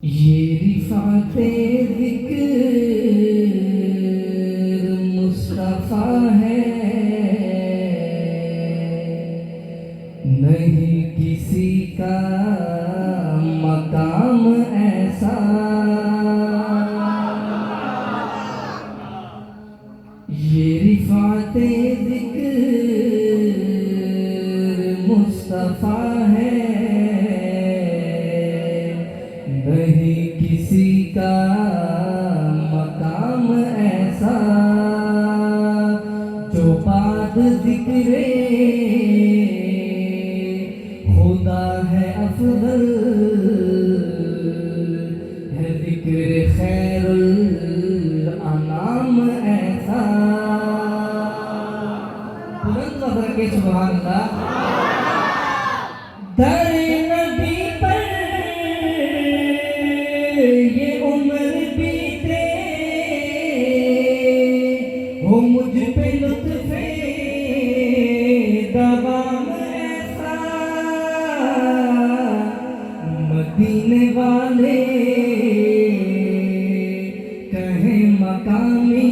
ये रिफात ज़िक्र मुस्तफा है, नहीं किसी का मकाम ऐसा। ये रिफात ज़िक्र मुस्तफा है, नहीं किसी का मकाम ऐसा। जो बात ज़िक्रे खुदा है अफज़ल, है ज़िक्र खैरुल अनाम ऐसा। बुलंद नज़र के सुभान अल्लाह। दर नबी पर ये उम्र बीते, हो मुझ पे लुत्फे दवाम ऐसा। मदीने वाले कहें मकामी,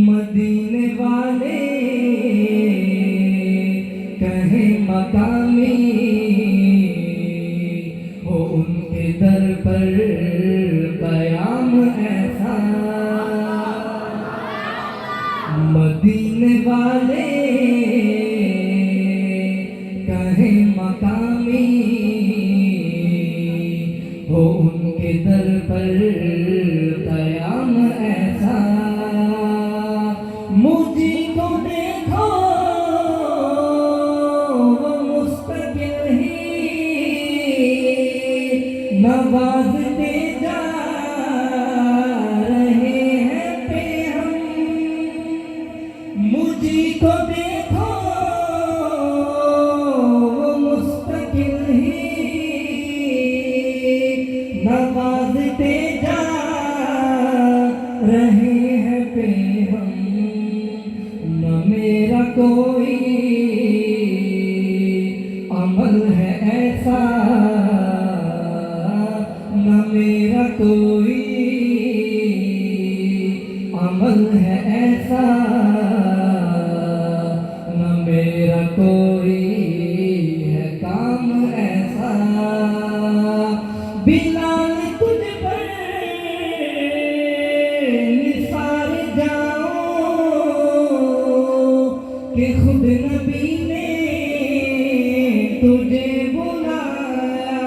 मदीने वाले कहें मकामी, हो उनके दर पर कयाम ऐसा। मदीने वाले कहें मकामी, हो उनके दर पर कयाम ऐसा। मुझी को देखो वो मुस्तकिल ही नवाज़ते जा रहे हैं पे हम। मुझी को देखो वो मुस्तकिल ही नवाज़ते जा रहे हैं पे हम। न मेरा कोई अमल है ऐसा, न मेरा कोई अमल है ऐसा, न मेरा कोई है काम ऐसा। बिलाल तुझ पर निसार जाओ कि खुद नबी ने तुझे बुलाया।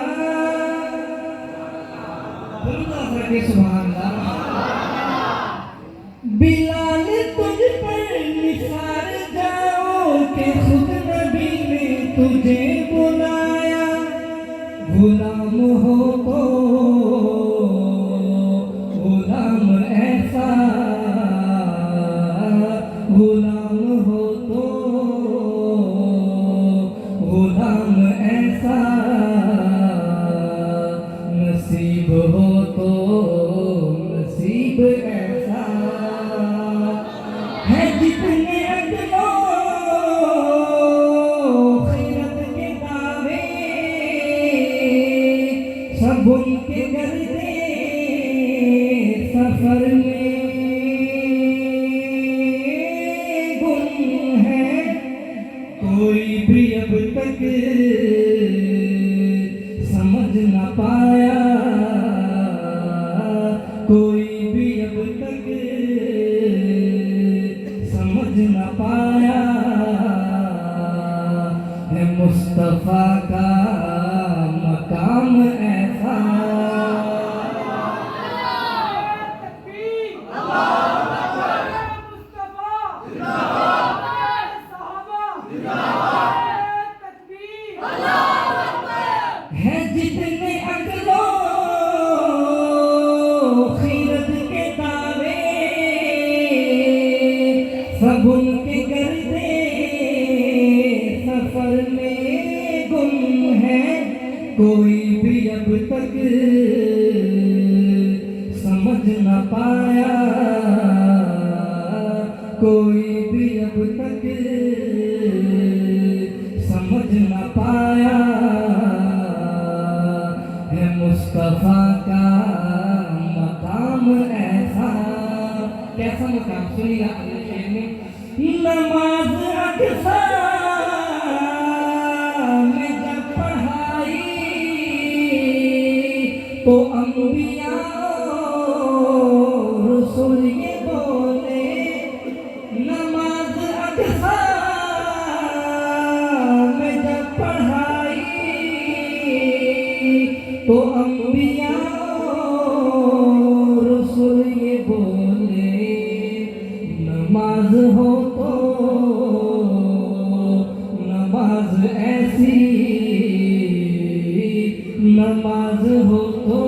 सुभान अल्लाह। बिलाल तुझ पर निसार जाओ कि खुद नबी ने तुझे बुलाया। गुलाम हो तो गुलाम ऐसा, गुलाम हो तो गुलाम ऐसा। नसीब हो तो नसीब ऐसा। है जितने अगलो खैरत के दावे, सब उनके गर्दे सफर में गुम है। कोई भी अब तक समझ न पाया, कोई भी अब तक समझ न पाया, है मुस्तफा का मकाम ऐसा। है जितने अगलो खैरत के दावे, सब उनके गर्दे सफर में गुम है। कोई भी अब तक समझ न पाया, कोई भी अब तक समझ न पाया, मुस्तफा का मकाम ऐसा। कैसा मकाम सुनिएगा अगले शेर में। नमाज अक्सा में जब पढ़ाई तो अंबिया रसूल ये बोले, नमाज अक्सा में जब पढ़ाई तो अंबिया रसूल ये बोले, नमाज हो तो नमाज ऐसी, नमाज हो तो